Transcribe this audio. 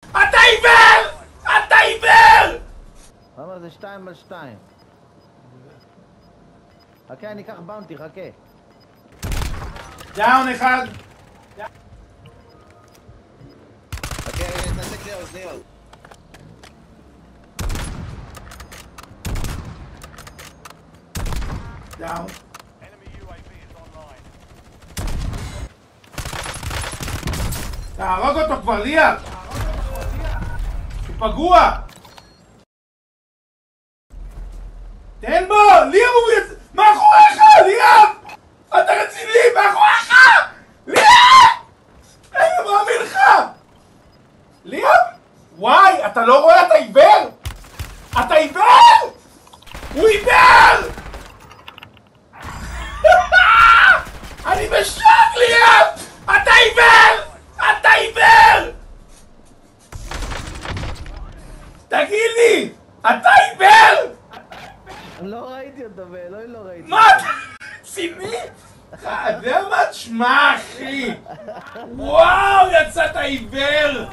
אתה עיוור! אתה עיוור! למה זה 2 על 2? חכה, אני אקח באונטי, חכה. דאון אחד. חכה, נתנתק לי האוזניות. דאון. תהרוג אותו כבר, ליאם! הוא פגוע! תן בו! ליאם הוא יצא... מאחוריך! ליאם! אתה רציני! מאחוריך! ליאם! אני לא מאמין לך! ליאם! וואי! אתה לא רואה? אתה עיוור! אתה עיוור! הוא עיוור! אני בשוק, ליאם! אתה עיוור! אתה עיוור! תגיד לי! אתה עיוור! לא ראיתי אותו, באלוהי לא ראיתי. מה אתה רציני? אתה יודע מה? תשמע אחי! וואו! יצאת עיוור!